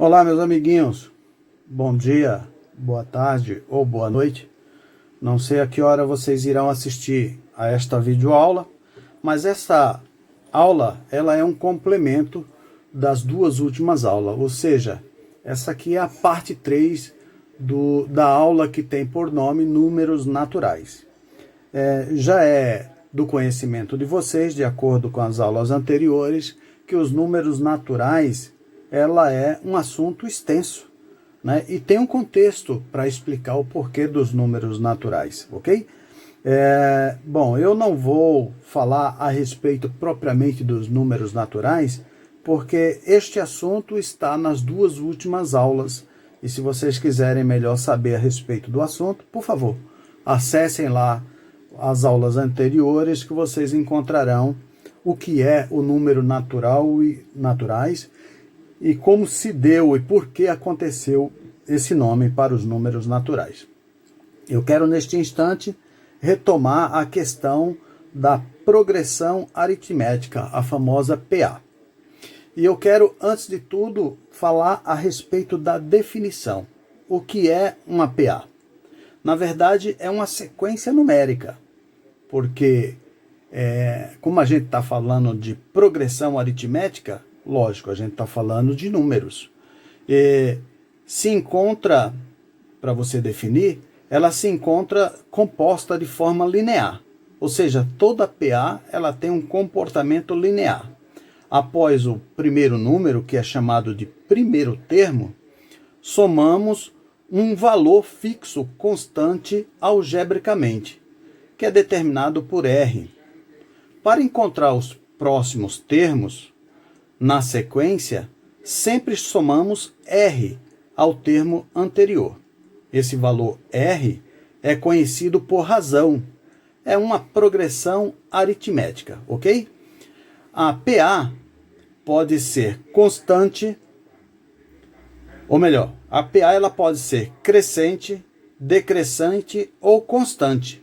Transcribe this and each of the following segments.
Olá, meus amiguinhos. Bom dia, boa tarde ou boa noite. Não sei a que hora vocês irão assistir a esta videoaula, mas essa aula ela é um complemento das duas últimas aulas, ou seja, essa aqui é a parte 3 da aula que tem por nome Números Naturais. Já é do conhecimento de vocês, de acordo com as aulas anteriores, que os números naturais ela é um assunto extenso, né? E tem um contexto para explicar o porquê dos números naturais, ok? Bom, eu não vou falar a respeito propriamente dos números naturais, porque este assunto está nas duas últimas aulas. E se vocês quiserem melhor saber a respeito do assunto, por favor, acessem lá as aulas anteriores que vocês encontrarão o que é o número natural e naturais e como se deu e por que aconteceu esse nome para os números naturais. Eu quero neste instante retomar a questão da progressão aritmética, a famosa PA. E eu quero, antes de tudo, falar a respeito da definição. O que é uma PA? Na verdade, é uma sequência numérica, porque como a gente está falando de progressão aritmética, lógico, a gente está falando de números. Se encontra, para você definir, ela se encontra composta de forma linear. Ou seja, toda PA ela tem um comportamento linear. Após o primeiro número, que é chamado de primeiro termo, somamos um valor fixo constante algebricamente, que é determinado por R. Para encontrar os próximos termos, na sequência, sempre somamos R ao termo anterior. Esse valor R é conhecido por razão. É uma progressão aritmética, ok? A PA pode ser constante, ou melhor, a PA ela pode ser crescente, decrescente ou constante.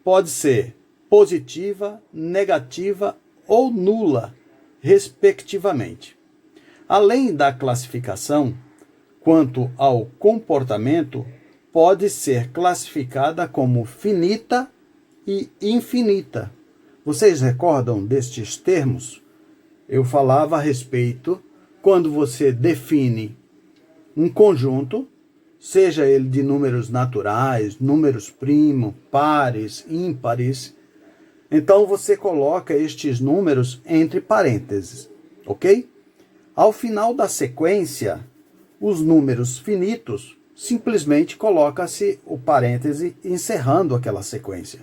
Pode ser positiva, negativa ou nula, respectivamente. Além da classificação, quanto ao comportamento, pode ser classificada como finita e infinita. Vocês recordam destes termos? Eu falava a respeito quando você define um conjunto, seja ele de números naturais, números primos, pares, ímpares. Então você coloca estes números entre parênteses, ok? Ao final da sequência, os números finitos, simplesmente coloca-se o parêntese encerrando aquela sequência.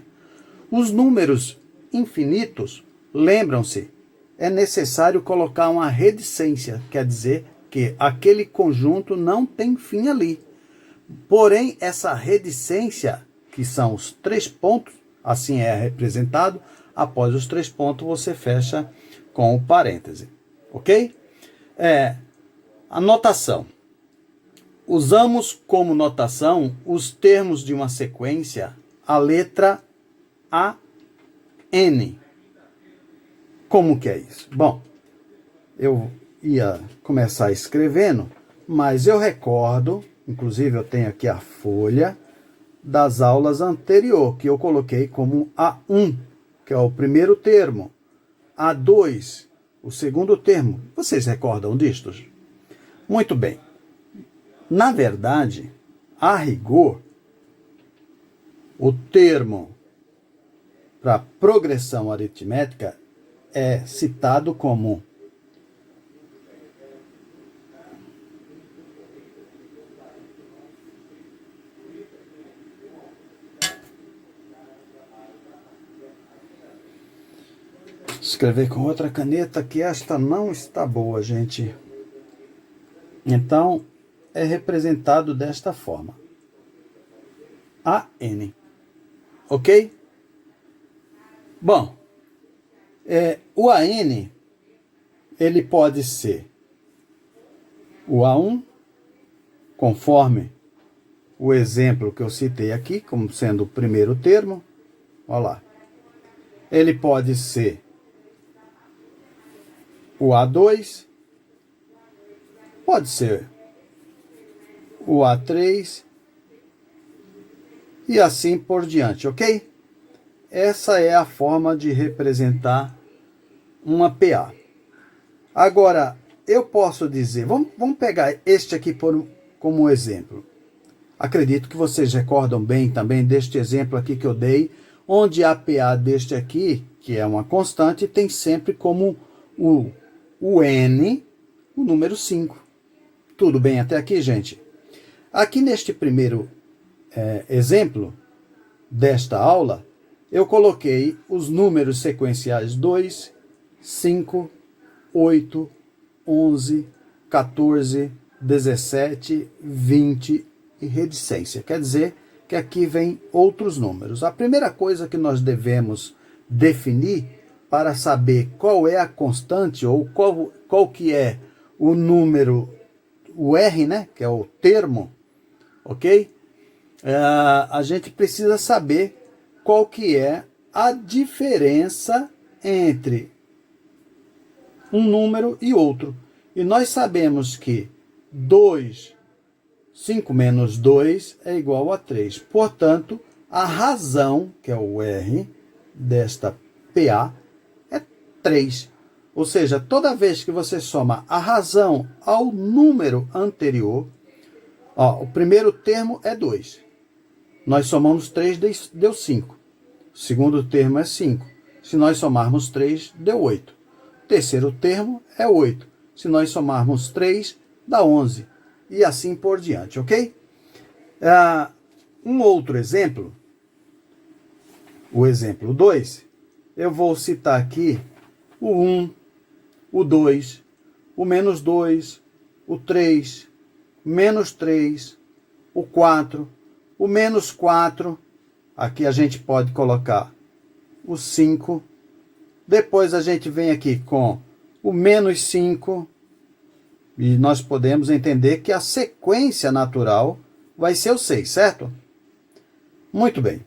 Os números infinitos, lembram-se, é necessário colocar uma reticência, quer dizer que aquele conjunto não tem fim ali. Porém, essa reticência, que são os 3 pontos, assim é representado, após os 3 pontos você fecha com o parêntese, ok? A notação. Usamos como notação os termos de uma sequência, a letra AN. Como que é isso? Bom, eu ia começar escrevendo, mas eu recordo, inclusive eu tenho aqui a folha das aulas anteriores, que eu coloquei como A1, que é o primeiro termo, A2, o segundo termo. Vocês recordam disto? Muito bem. Na verdade, a rigor, o termo para progressão aritmética é citado como escrever com outra caneta, que esta não está boa, gente. Então, é representado desta forma. AN. Ok? Bom, o AN, ele pode ser o A1, conforme o exemplo que eu citei aqui, como sendo o primeiro termo. Olha lá. Ele pode ser o A2, Pode ser o A3 e assim por diante, ok? Essa é a forma de representar uma PA. Agora, eu posso dizer, vamos pegar este aqui como exemplo. Acredito que vocês recordam bem também deste exemplo aqui que eu dei, onde a PA deste aqui, que é uma constante, tem sempre como o N, o número 5. Tudo bem até aqui, gente? Aqui neste primeiro exemplo desta aula, eu coloquei os números sequenciais 2, 5, 8, 11, 14, 17, 20 e reticência. Quer dizer que aqui vem outros números. A primeira coisa que nós devemos definir para saber qual é a constante ou qual que é o número, o R, né, que é o termo, ok? A gente precisa saber qual que é a diferença entre um número e outro. E nós sabemos que 5 menos 2 é igual a 3. Portanto, a razão, que é o R desta PA, é 3. Ou seja, toda vez que você soma a razão ao número anterior, o primeiro termo é 2. Nós somamos 3, deu 5. O segundo termo é 5. Se nós somarmos 3, deu 8. O terceiro termo é 8. Se nós somarmos 3, dá 11. E assim por diante, ok? Um outro exemplo, o exemplo 2, eu vou citar aqui o 1, o 2, o menos 2, o 3, menos 3, o 4, o menos 4, aqui a gente pode colocar o 5, depois a gente vem aqui com o menos 5, e nós podemos entender que a sequência natural vai ser o 6, certo? Muito bem.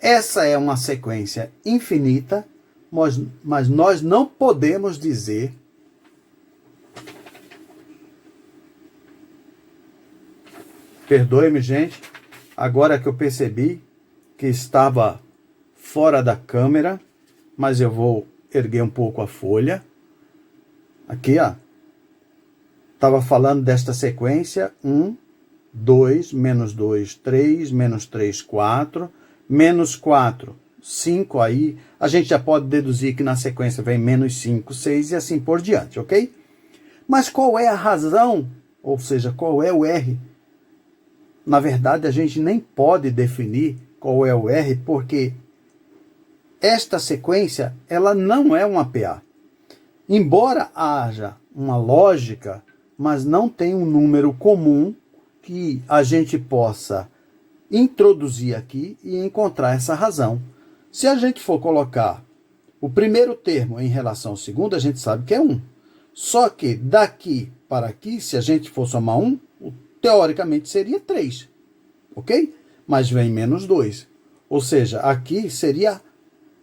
Essa é uma sequência infinita, mas nós não podemos dizer perdoe-me, gente, agora que eu percebi que estava fora da câmera, mas eu vou erguer um pouco a folha. Aqui, estava falando desta sequência, 1, 2, menos 2, 3, menos 3, 4, menos 4, 5, aí a gente já pode deduzir que na sequência vem menos 5, 6 e assim por diante, ok? Mas qual é a razão, ou seja, qual é o R? Na verdade, a gente nem pode definir qual é o R, porque esta sequência, ela não é uma PA. Embora haja uma lógica, mas não tem um número comum que a gente possa introduzir aqui e encontrar essa razão. Se a gente for colocar o primeiro termo em relação ao segundo, a gente sabe que é 1. Só que daqui para aqui, se a gente for somar 1, teoricamente seria 3, ok? Mas vem menos 2. Ou seja, aqui seria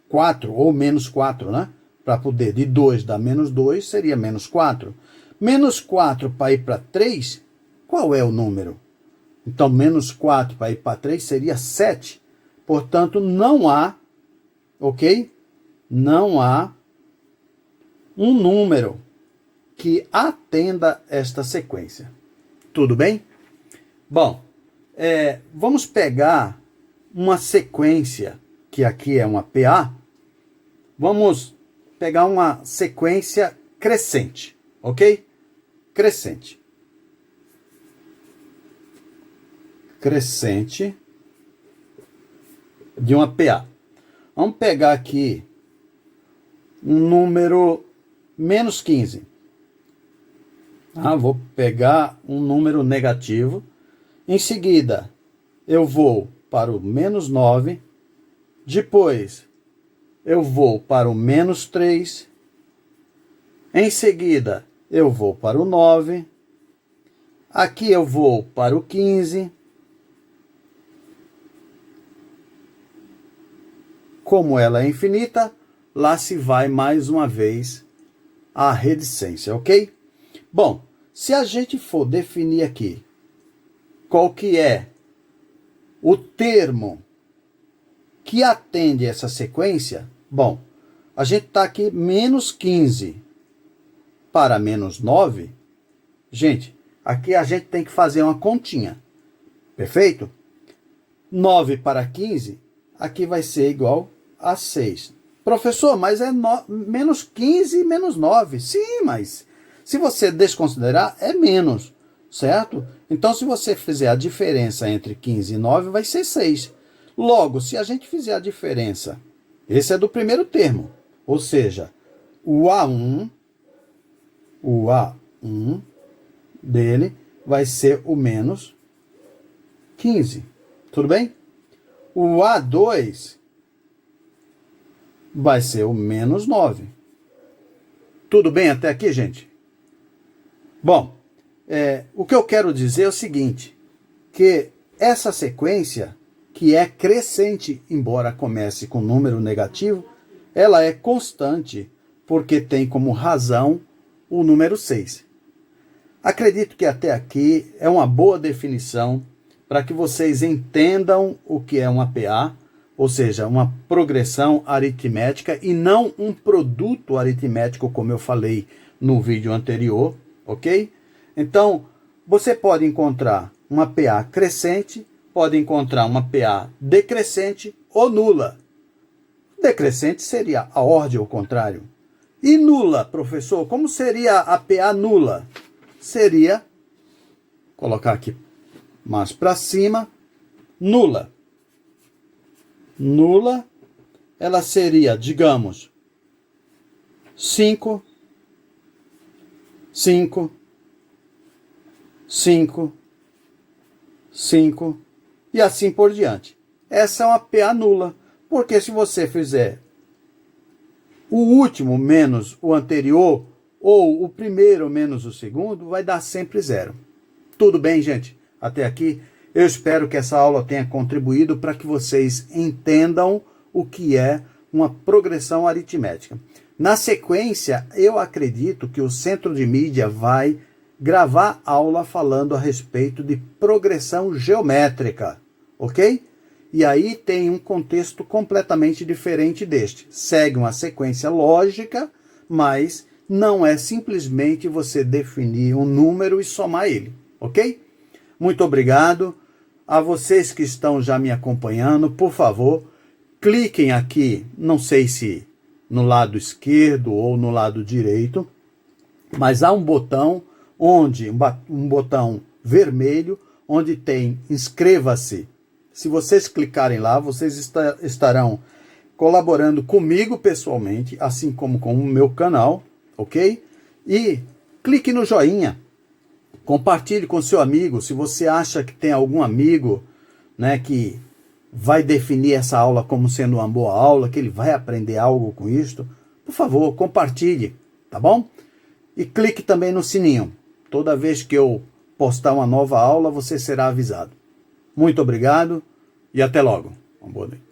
4 ou menos 4, né? Para poder de 2 dar menos 2, seria menos 4. Menos 4 para ir para 3, qual é o número? Então, menos 4 para ir para 3 seria 7. Portanto, não há, ok? Não há um número que atenda esta sequência. Tudo bem? Bom, vamos pegar uma sequência, que aqui é uma PA. Vamos pegar uma sequência crescente, ok? Crescente. Crescente de uma PA. Vamos pegar aqui um número menos 15. Vou pegar um número negativo. Em seguida, eu vou para o menos 9. Depois, eu vou para o menos 3. Em seguida, eu vou para o 9. Aqui eu vou para o 15. Como ela é infinita, lá se vai mais uma vez a reticência, ok? Bom, Se a gente for definir aqui qual que é o termo que atende essa sequência, bom, a gente está aqui menos 15 para menos 9. Gente, aqui a gente tem que fazer uma continha, perfeito? 9 para 15, aqui vai ser igual a 6. Professor, mas é menos 15 e menos 9. Sim, mas se você desconsiderar, é menos, certo? Então, se você fizer a diferença entre 15 e 9, vai ser 6. Logo, se a gente fizer a diferença, esse é do primeiro termo, ou seja, o A1 dele vai ser o menos 15. Tudo bem? O A2 vai ser o menos 9. Tudo bem até aqui, gente? Bom, o que eu quero dizer é o seguinte, que essa sequência, que é crescente, embora comece com número negativo, ela é constante, porque tem como razão o número 6. Acredito que até aqui é uma boa definição para que vocês entendam o que é uma PA, ou seja, uma progressão aritmética e não um produto aritmético, como eu falei no vídeo anterior, ok? Então, você pode encontrar uma PA crescente, pode encontrar uma PA decrescente ou nula. Decrescente seria a ordem ao contrário. E nula, professor, como seria a PA nula? Seria, colocar aqui mais para cima, nula. Nula, ela seria, digamos, 5, 5, 5, 5 e assim por diante. Essa é uma PA nula, porque se você fizer o último menos o anterior ou o primeiro menos o segundo, vai dar sempre 0. Tudo bem, gente? Até aqui, eu espero que essa aula tenha contribuído para que vocês entendam o que é uma progressão aritmética. Na sequência, eu acredito que o Centro de Mídia vai gravar aula falando a respeito de progressão geométrica, ok? E aí tem um contexto completamente diferente deste. Segue uma sequência lógica, mas não é simplesmente você definir um número e somar ele, ok? Muito obrigado. A vocês que estão já me acompanhando, por favor, cliquem aqui, não sei se no lado esquerdo ou no lado direito, mas há um botão um botão vermelho, onde tem inscreva-se. Se vocês clicarem lá, vocês estarão colaborando comigo pessoalmente, assim como com o meu canal, ok? E clique no joinha, compartilhe com seu amigo. Se você acha que tem algum amigo, né, que vai definir essa aula como sendo uma boa aula, que ele vai aprender algo com isto, por favor, compartilhe, tá bom? E clique também no sininho. Toda vez que eu postar uma nova aula, você será avisado. Muito obrigado e até logo. Uma boa noite.